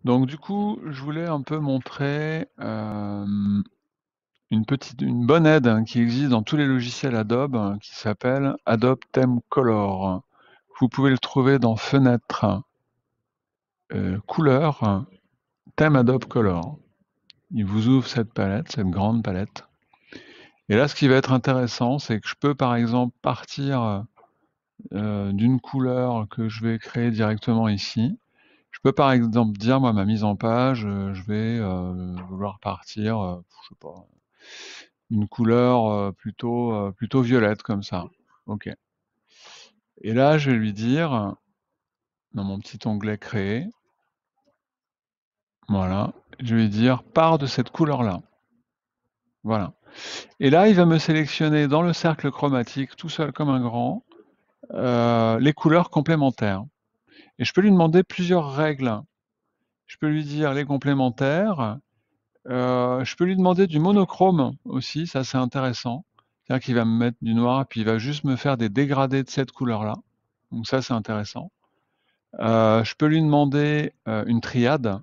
Donc du coup, je voulais un peu montrer une bonne aide qui existe dans tous les logiciels Adobe qui s'appelle Adobe Theme Color. Vous pouvez le trouver dans Fenêtre, Couleurs, Thème Adobe Color. Il vous ouvre cette palette, cette grande palette. Et là, ce qui va être intéressant, c'est que je peux par exemple partir d'une couleur que je vais créer directement ici. Je peux par exemple dire, moi, ma mise en page, je vais vouloir partir, je sais pas, une couleur plutôt violette comme ça. OK. Et là, je vais lui dire, dans mon petit onglet créer, voilà, je vais dire pars de cette couleur-là. Voilà. Et là, il va me sélectionner dans le cercle chromatique, tout seul comme un grand, les couleurs complémentaires. Et je peux lui demander plusieurs règles. Je peux lui dire les complémentaires. Je peux lui demander du monochrome aussi, ça c'est intéressant. C'est-à-dire qu'il va me mettre du noir, puis il va juste me faire des dégradés de cette couleur-là. Donc ça c'est intéressant. Je peux lui demander une triade,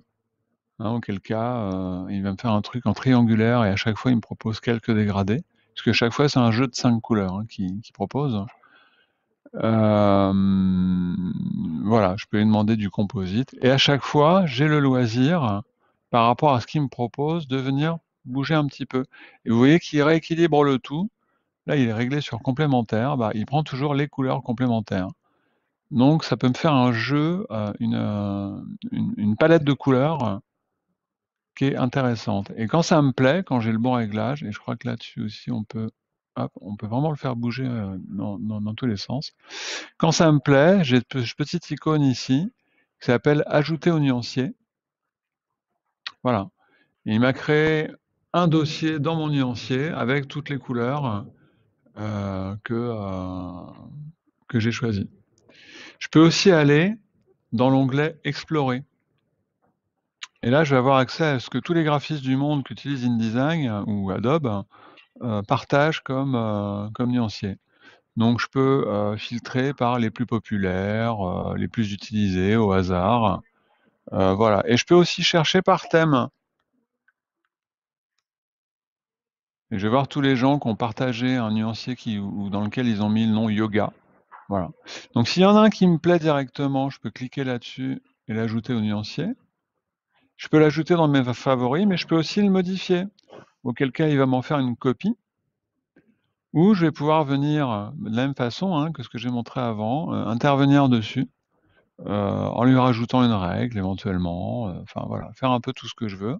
hein, auquel cas il va me faire un truc en triangulaire et à chaque fois il me propose quelques dégradés. Parce que chaque fois c'est un jeu de 5 couleurs hein, qu'il propose. Voilà, je peux lui demander du composite. Et à chaque fois, j'ai le loisir, par rapport à ce qu'il me propose, de venir bouger un petit peu. Et vous voyez qu'il rééquilibre le tout. Là, il est réglé sur complémentaire. Bah, il prend toujours les couleurs complémentaires. Donc, ça peut me faire un jeu, une palette de couleurs qui est intéressante. Et quand ça me plaît, quand j'ai le bon réglage, et je crois que là-dessus aussi, on peut vraiment le faire bouger dans tous les sens. Quand ça me plaît, j'ai cette petite icône ici qui s'appelle Ajouter au nuancier. Voilà. Et il m'a créé un dossier dans mon nuancier avec toutes les couleurs euh, que, euh, que j'ai choisies. Je peux aussi aller dans l'onglet Explorer. Et là, je vais avoir accès à ce que tous les graphistes du monde qu'utilise InDesign ou Adobe partagent comme nuancier. Donc, je peux filtrer par les plus populaires, les plus utilisés au hasard. Voilà. Et je peux aussi chercher par thème. Et je vais voir tous les gens qui ont partagé un nuancier ou dans lequel ils ont mis le nom yoga. Voilà. Donc s'il y en a un qui me plaît directement, je peux cliquer là-dessus et l'ajouter au nuancier. Je peux l'ajouter dans mes favoris, mais je peux aussi le modifier. Auquel cas, il va m'en faire une copie. Ou je vais pouvoir venir de la même façon hein, que ce que j'ai montré avant, intervenir dessus, en lui rajoutant une règle éventuellement. Enfin voilà, faire un peu tout ce que je veux.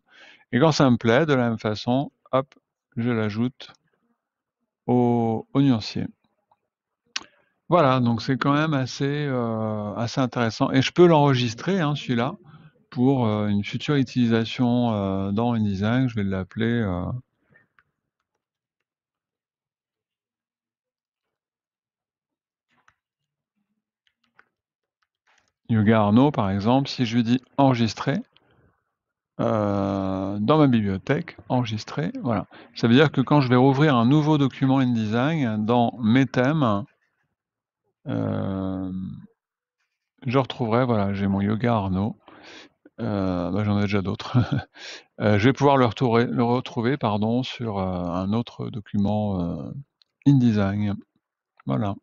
Et quand ça me plaît, de la même façon, hop, je l'ajoute au nuancier. Voilà, donc c'est quand même assez intéressant. Et je peux l'enregistrer, hein, celui-là, pour une future utilisation dans InDesign. Je vais l'appeler Yoga Arnaud, par exemple. Si je lui dis enregistrer, dans ma bibliothèque, enregistrer, voilà. Ça veut dire que quand je vais rouvrir un nouveau document InDesign, dans mes thèmes, euh, je retrouverai, voilà, j'ai mon Yoga Arnaud. Bah, j'en ai déjà d'autres. Je vais pouvoir le retrouver pardon, sur un autre document InDesign. Voilà.